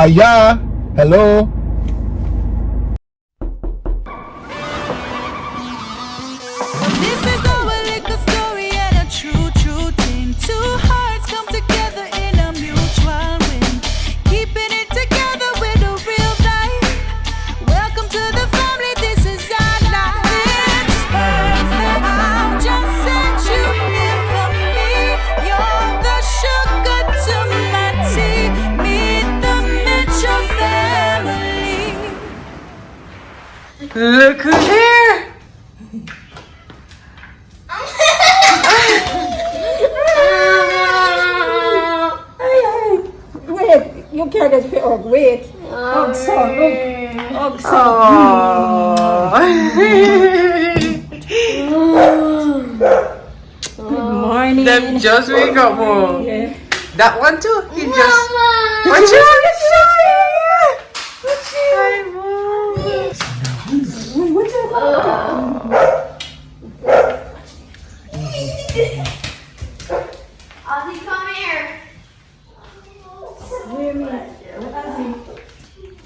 Hiya. Hello. This is our little story and a true, true thing. Two hearts come together in a mutual win. Keeping it together with a real life. Welcome to the family, this is our life. It's perfect. I'll just set you here for me. You're the sugar to my tea. Meet the Mitchell family. Look who's here! Wait, you can't just say, oh, wait. Oh, so, look. Oh, so. Good morning. Them just wake up, Mom. Yeah. That one too? He just. What you want to say? Hi, Mom. What's up? Ozzy, come here. Where am I? Where Ozzy?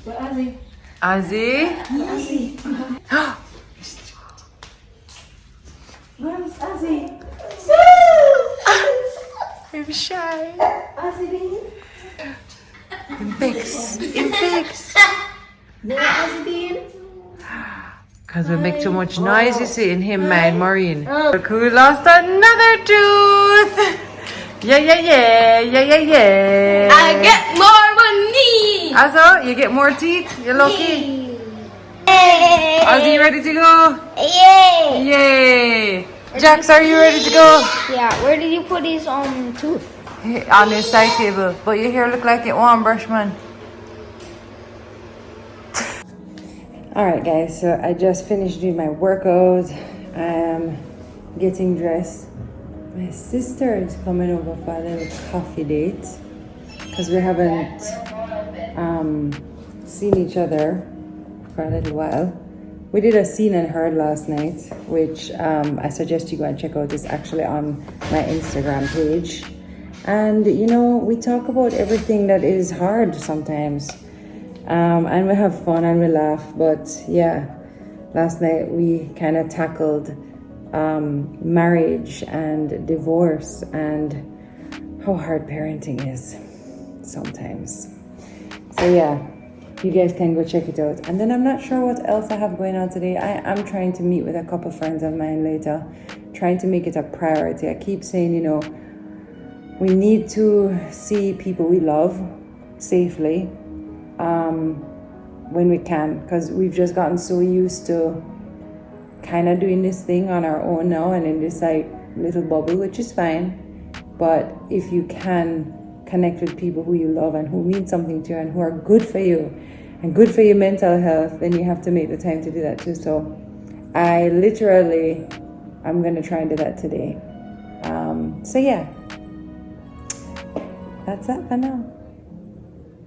Where Ozzy? Ozzy? Where's Ozzy? Baby shy. Ozzy, baby? Infix. Where Ozzy been? Because we make too much noise, you see, in him, man, Maureen. Look who lost another tooth. Yeah. I get more money. Also, you get more teeth. You're lucky. Yay. Ozzy, you ready to go? Yay. Yay. Jax, are you ready to go? Yeah, where did you put his tooth? On the side table. But your hair look like it won't brush, man. Alright guys, so I just finished doing my workout. I am getting dressed. My sister is coming over for a little coffee date because we haven't seen each other for a little while. We did a seen and heard last night, which I suggest you go and check out. It's actually on my Instagram page. And you know, we talk about everything that is hard sometimes. And we have fun and we laugh, but yeah, last night we kind of tackled marriage and divorce and how hard parenting is sometimes. So yeah, you guys can go check it out. And then I'm not sure what else I have going on today. I'm trying to meet with a couple friends of mine later, trying to make it a priority. I keep saying, you know, we need to see people we love safely when we can, because we've just gotten so used to kind of doing this thing on our own now and in this like little bubble, which is fine. But if you can connect with people who you love and who mean something to you and who are good for you and good for your mental health, then you have to make the time to do that too. So I'm gonna try and do that today. So yeah, that's that for now.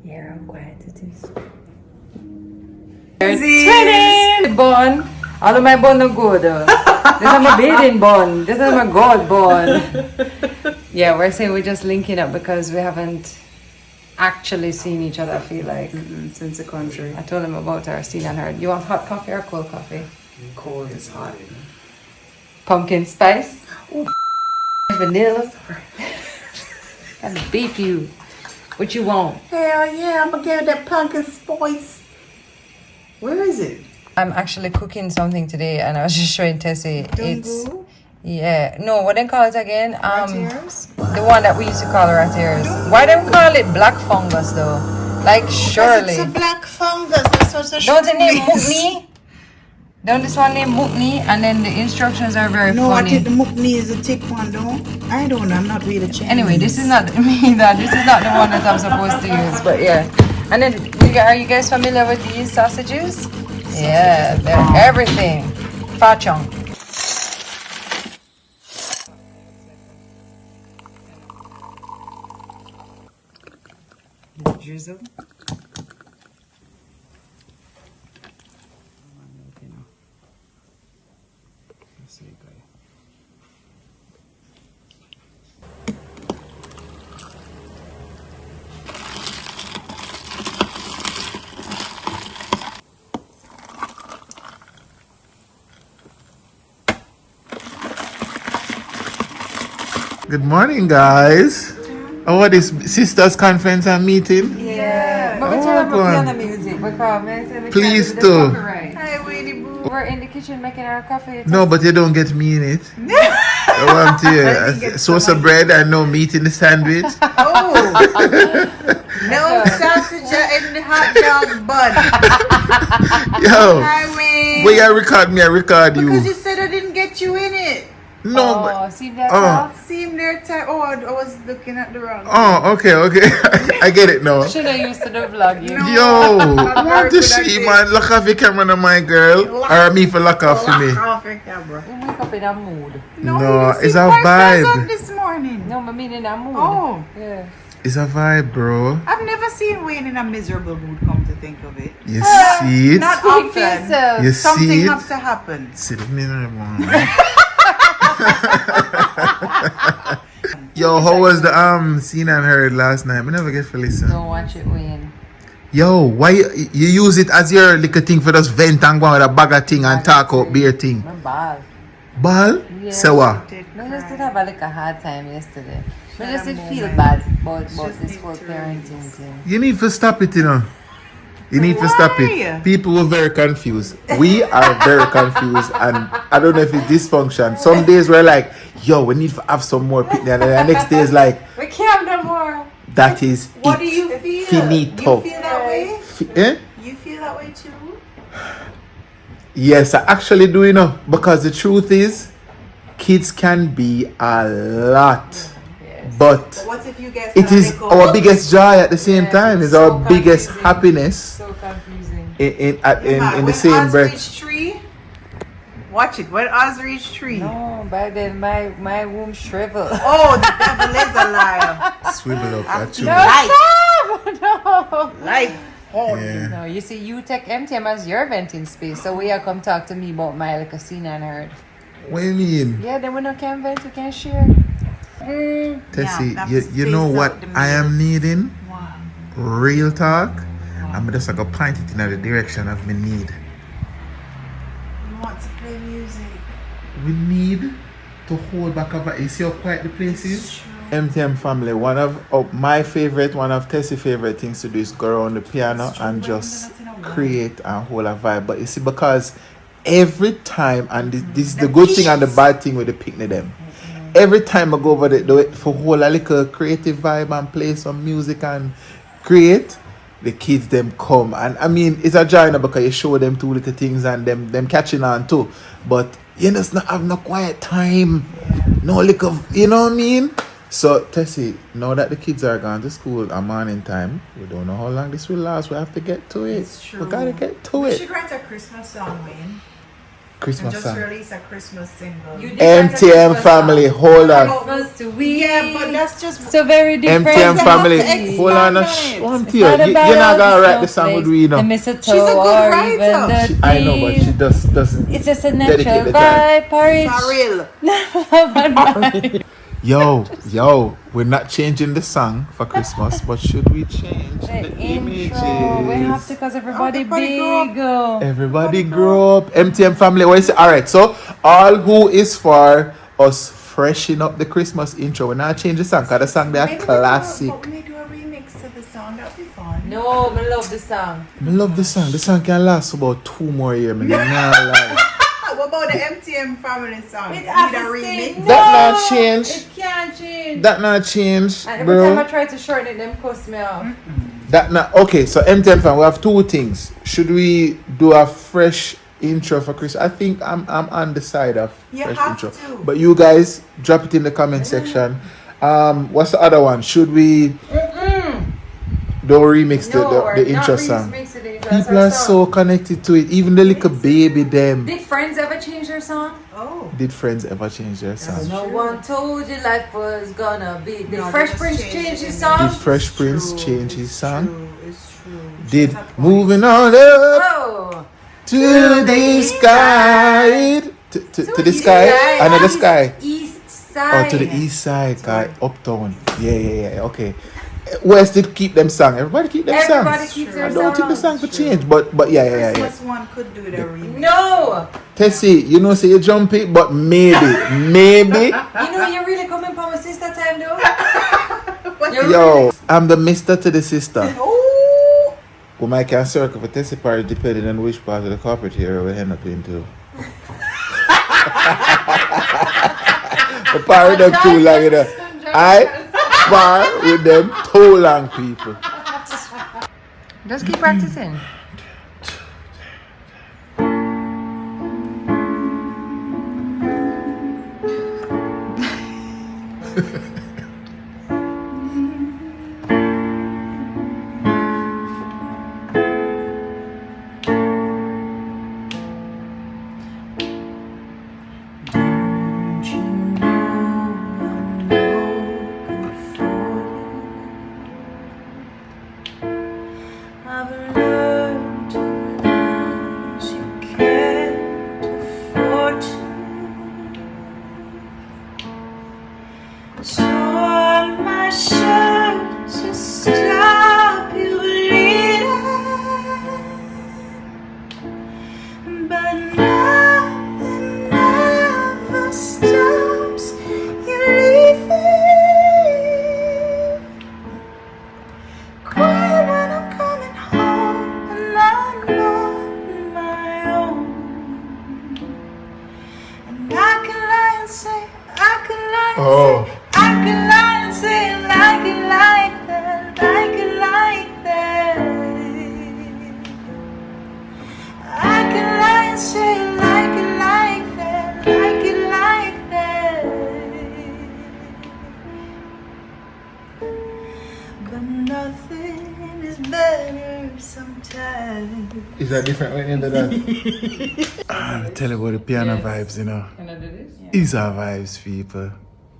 Yeah, I'm quiet it is. Tennis! Bun. All of my bun are good. This is my bathing bun. This is my gold bun. Yeah, we're saying we're just linking up because we haven't actually seen each other, I feel like. Since the country. I told him about our scene and heard. You want hot coffee or cold coffee? Cold is hot. Pumpkin spice? Ooh. Vanilla? I'll beat you. What you want? Hell yeah, I'm gonna give it that pumpkin spice. Where is it? I'm actually cooking something today and I was just showing Tessie. It's Dungu? yeah. No, what they call it again? Ratiers? The one that we used to call ratiers. Why don't call it black fungus though? Like surely. It's a black fungus. That's what the Don't the name means. Mukni? Don't this one name Mukni? And then the instructions are very No, I funny. think the mukni is a thick one, though. I don't know. I'm not really Chinese. Anyway, this is not me. That this is not the one that I'm supposed to use. But yeah. And then, are you guys familiar with these sausages? Yeah, they're everything. Fachong. Drizzle. Good morning, guys. Oh, what is sisters conference and meeting? Yeah. But we Oh, turn up go the on. piano music because we Please can't do. the copyright. Hi, Winnie Boo. We're in the kitchen making our coffee. No, but you don't get me in it. I want to sauce of bread and no meat in the sandwich. Oh, no sausage in the hot dog bun. Yo, Hi, Wayne. will you record me? I record Because you. you said I didn't get you in it. No, Oh, see that Oh. stuff? Seemed there time. Oh, I was looking at the wrong. oh, okay. I get it now. Should have used to the vlog, you know. Yo, I'm what very the good at she this. man? Lock off your camera on my girl. Or me for lock off for me. Off your camera. We wake up in a mood. No, you it's seem a quite vibe. pleasant this morning. No, I mean in a mood. Oh. Yeah. It's a vibe, bro. I've never seen Wayne in a miserable mood, come to think of it. You see it? Not Speak for often. yourself. You Something see it? has to happen. See the miserable. Yo, how was the scene and heard last night? I never get to listen. Don't watch it, Wayne. Yo, why you use it as your little thing for just vent and go on with a bag of thing and talk out beer thing? My ball. Ball? Yeah. So what? I just did have a hard time yesterday. I just did feel bad about this whole parenting thing. You need to stop it, you know. You need to stop Why? it. People were very confused. We are very confused, and I don't know if it's dysfunction. Some days we're like, yo, we need to have some more picnic, and then the next day is like, We can't no more. that is What it. do you feel? Finito. You feel that way? Eh? You feel that way too? Yes, I actually do, you know, because the truth is, kids can be a lot, but What if you get it is our biggest joy at the same time. It's our so biggest confusing. happiness So confusing. in the same breath. Reach tree, watch it. When Oz reach tree. No, by then my womb shriveled. Oh, the devil is a liar. Swivel up at you. Life, No. life. Oh, Yeah. No, you see, you take MTM as your venting space, so we are come talk to me about my like casino and heard. What do you mean? Yeah, then we no can vent, we can share. Tessie, Yeah, you know space what out the I am needing? Wow. Real talk. I'm just like a point it in the direction of me need. You want to play music? We need to hold back over. You see how quiet the place is? MTM Family, one of my favorite, one of Tessie's favorite things to do is go around the piano and just create and hold a vibe. But you see, because every time, and this is the good thing and the bad thing with the picnic them. Every time I go over there, do it for hold a little creative vibe and play some music and create, the kids them come. And I mean, it's a joy now because you show them two little things and them catching on too. But you just not have no quiet time. No little, you know what I mean? So Tessie, now that the kids are gone to school at morning time, we don't know how long this will last. We have to get to it. It's true. We gotta get to We it. should write a Christmas song, Wayne. And Christmas just song. release a Christmas single. MTM Family, hold on. Christmas to we. Yeah, but that's just So very different. MTM Family, expand hold on. on A it. one It's here. not You're about not all gonna the write the song with we, you The know. mistletoe She's a good or writer. even the I know, but she just doesn't. It's just a dedicate natural the time. vibe, porridge. Sorry. Yo, we're not changing the song for Christmas, but should we change the images? Intro. We have to because everybody big. Everybody grow up. MTM Family, what is it? Alright, so all who is for us freshen up the Christmas intro. We're not changing the song because the song they are classic. But we may do a remix to the song. That'd be fun. No, I love the song. I love the song. The song can last about 2 more years. Man. Nah, lie. What about the MTM Family song? It Need has a to remix? stay. That not change. It can't change. That not change, And every time I bro. try to shorten it, them cuss me off. That not okay. So MTM Family, we have 2 things. Should we do a fresh intro for Chris? I think I'm on the side of You fresh have intro. to. But you guys drop it in the comment section. What's the other one? Should we don't remix the intro song? People are so connected to it. Even the little baby them. Did Friends ever change their song? Oh. Did Friends ever change their song? No one told you life was gonna be. Did No, they Fresh just Prince changed change it his in song? Did Fresh Prince True, change his it's song? True, it's true. Did She has a point. Moving on up Oh, to the sky. To the sky? Another sky. East Oh, side. to the east side, guy, uptown. Yeah. Okay. West did keep them song. Everybody keep them Everybody songs. keeps I their don't think the songs. song for change, but yeah. Christmas one could do the remix. No! Tessie, you know, say you jumpy, but maybe. You know you're really coming for my sister time though? Yo, I'm the mister to the sister. Oh, Well, my can circle for Tessie part depending on which part of the corporate area we end up into. The part them too long, you know. I bar with them too long, people. Just keep practicing. I've learned to lose. You can't afford to. Tore my shirt to stop you bleeding, but nothing ever stops you leaving. Cry when I'm coming home and I'm on my own. And I can lie and say, I can lie and say, I can lie and say, like it like that, like it like that. I can lie and say, like it like that, like it like that. But nothing is better sometimes. Is that different way into that? I tell you about the piano vibes, you know. Can I do this? These are vibes, people.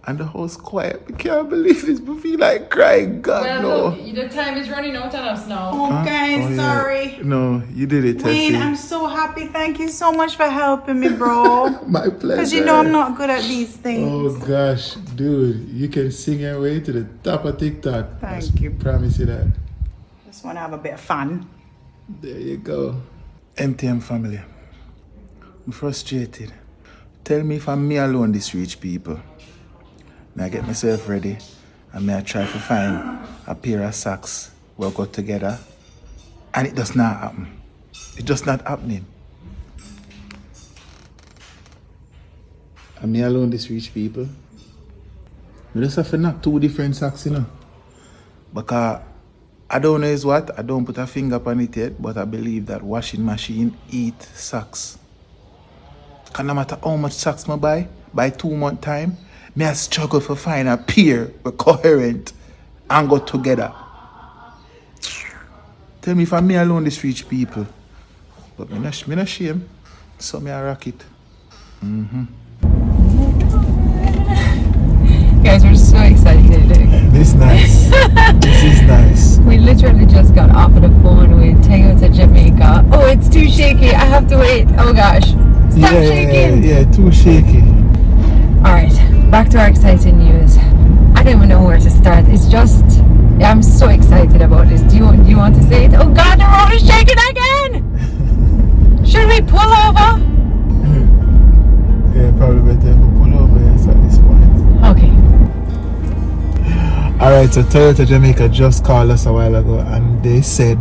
And the house quiet. I can't believe this, but feel like crying. God, no. Look, the time is running out on us now. okay, Oh, yeah. sorry. No, you did it, Wayne, Tessie. I'm so happy. Thank you so much for helping me, bro. My pleasure. Because you know I'm not good at these things. Oh gosh, dude, you can sing your way to the top of TikTok. Thank you. Promise you that. Just want to have a bit of fun. There you go. MTM family. I'm frustrated. Tell me if I'm me alone this reach, people. Now I get myself ready and may I try to find a pair of socks we'll go together. And it does not happen. It's just not happening. I'm me alone this reach, people. We just have to knock two different socks, you know. Because I don't know is what, I don't put a finger on it yet, but I believe that washing machine eat socks. Because no matter how much socks I buy 2 months time, me I struggle to find a pair with coherent and go together. Tell me if I'm me alone this reach, people. But me not shame, so me I rock it. Guys, we're so excited. This is nice. This is nice. We literally just got off of the phone with Toyota Jamaica. Oh, it's too shaky. I have to wait. Oh gosh. Stop shaking. Yeah, too shaky. Alright, back to our exciting news. I don't even know where to start. It's just, I'm so excited about this. Do you want to say it? Oh God, the road is shaking again! Should we pull over? Yeah, probably better if we pull over yes, at this point. Okay. Alright, so Toyota Jamaica just called us a while ago and they said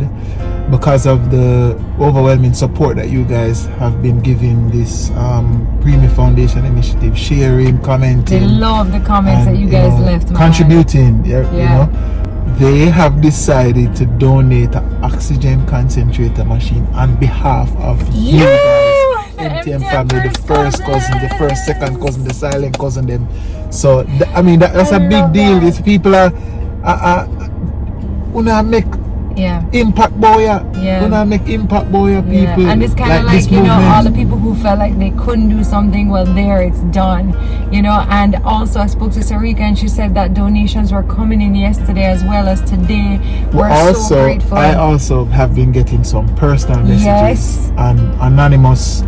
because of the overwhelming support that you guys have been giving this Preemie Foundation initiative, sharing, commenting. They love the comments and, that you guys left. man. Contributing, you Yeah. know. They have decided to donate an oxygen concentrator machine on behalf of you guys. The MTM family, the first cousin, the first, second cousin, the silent cousin, them. So, that's a big deal. These people are wanna make Yeah. impact boy. Yeah. Wanna make impact boy Yeah. people. And it's kind of this like, you know, all the movement. people who felt like they couldn't do something, well, there, it's done, you know. And also I spoke to Sarika and she said that donations were coming in yesterday as well as today. We're so grateful. I also have been getting some personal messages Yes. and anonymous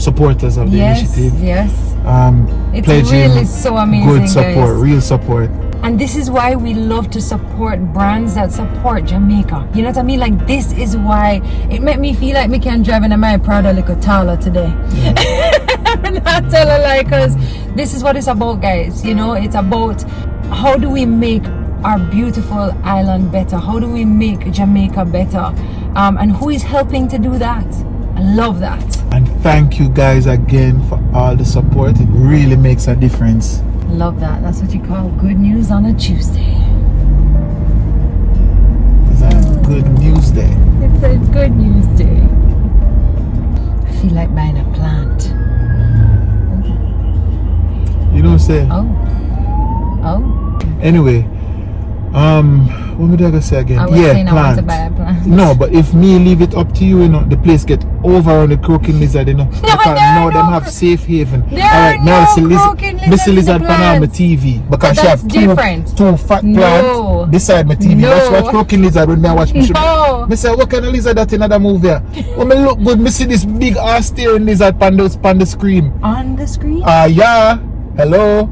supporters of the initiative. Yes. It's Pledging really so amazing, good support, guys. real support. And this is why we love to support brands that support Jamaica. You know what I mean? Like, this is why it made me feel like me can drive in a my Prada like a Tala today. I'm not telling like, because this is what it's about, guys. You know, it's about how do we make our beautiful island better? How do we make Jamaica better? And who is helping to do that? I love that. And thank you guys again for all the support. It really makes a difference. Love that. That's what you call good news on a Tuesday. It's a good news day. It's a good news day. I feel like buying a plant. You don't say. Oh. Anyway, what would I gonna say again? I was saying I want to buy a plant. No, but if me leave it up to you, you know, the place get over on the croaking lizard, you know. Because now them have safe haven. There are no croaking lizards Missy Lizard in the pan on my plants. TV because she That's have different. two fat No. plants beside my TV. No. That's what croaking lizard when I watch me show. No. Me say, what kind of lizard that in another movie? When me look good, me see this big ass staring lizard pan the screen. On the screen? Yeah. Hello.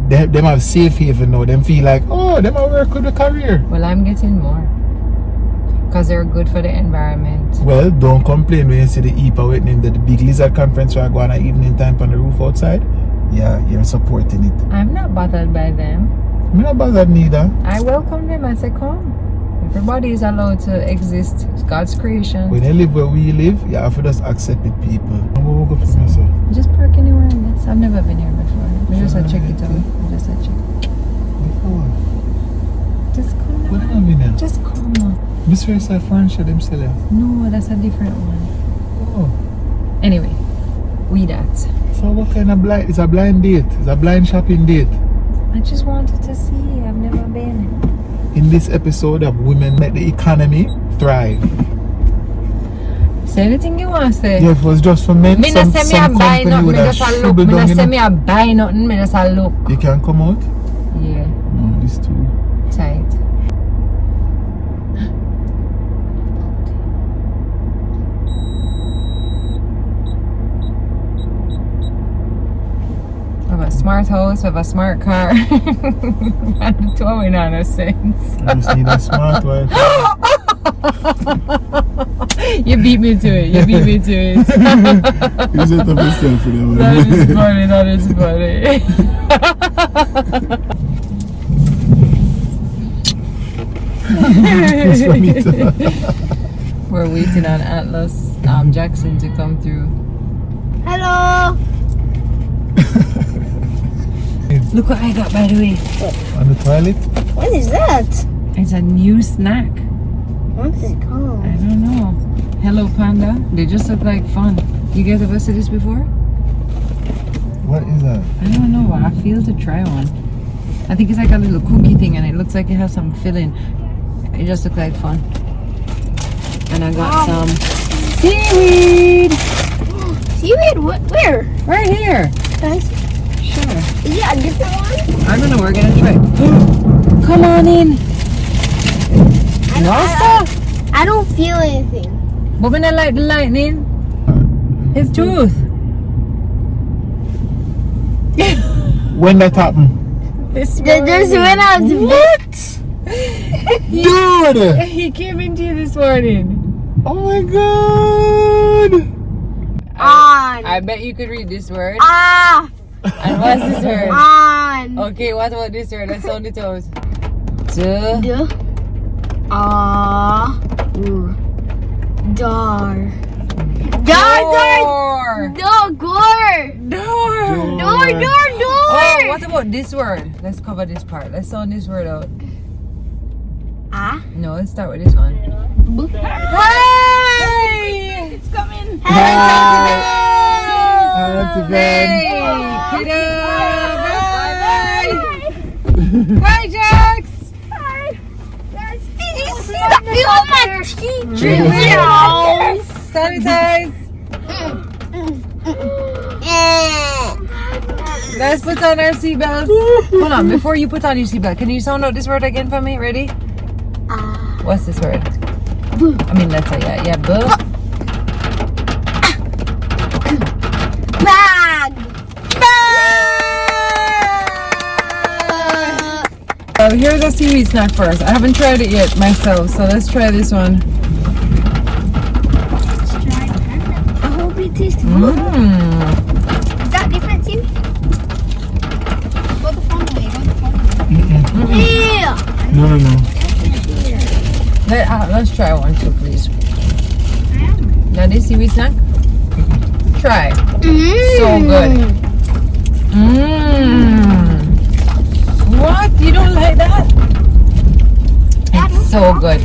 Them have safe haven now. Them feel like, oh, them have work with a career. Well, I'm getting more. Because they're good for the environment. Well, don't complain when you see the EPA waiting the big lizard conference where I go on at evening time on the roof outside. Yeah, you're supporting it. I'm not bothered by them. I'm not bothered neither. I welcome them. I say, come. Everybody is allowed to exist. It's God's creation. When you live where we live, you have to just accept it, people. We'll go from here, so. Just park anywhere in this. I've never been here before. We just check it out. We just check. Just come What now. have you now? Just come now. This way is a furniture them sell it. No, that's a different one. Oh. Anyway, we that. So what kind of blind? It's a blind date. It's a blind shopping date. I just wanted to see. I've never been. In this episode of Women Make the Economy Thrive. Say anything you want to say. Yeah, if it was just for men, Me not say me a buy nothing, me just a look. Me not say me a buy nothing, me just a look. You can come out? Yeah, No, this too. tight. We have a smart house, we have a smart car. And towing on a sense. I just need a smart wife. You beat me to it. You beat me to it. You set up yourself for that one. That is funny. That is funny. It's for me too. We're waiting on Atlas Jackson to come through. Hello. Look what I got, by the way. On the toilet? What is that? It's a new snack. What is it called? I don't know. Hello Panda. They just look like fun. You guys ever seen this before? What is that? I don't know. I feel to try one. I think it's like a little cookie thing, and it looks like it has some filling. It just looks like fun. And I got some seaweed. Seaweed? What? Where? Right here. Can I see? Sure. Is it a different one? I don't know. We're gonna try. Come on in. I don't feel anything. But when I like the lightning, his tooth. When that happened? This There's when I was What? Dude! He came into you this morning. Oh my god! on. I bet you could read this word. Ah. And what's this word? On. Okay, what about this word? Let's sound it out. Dar. Oh, what about this word? Let's cover this part. Let's sound this word out. Ah. No, let's start with this one. Hi! It's coming. Hi, Jax! You on my teacher. Sanitize. Let's put on our seatbelts. Hold on, before you put on your seatbelt, can you sound out this word again for me? Ready? What's this word? Boo. I mean, let's say yeah, boo. Well, here's a seaweed snack first. I haven't tried it yet myself, so let's try this one. I hope it tastes good. Is that different, Tim? Go the phone away. Yeah. No. Let's try one too, please. Now this seaweed snack? Try. So good. What? You don't like that? It's so good.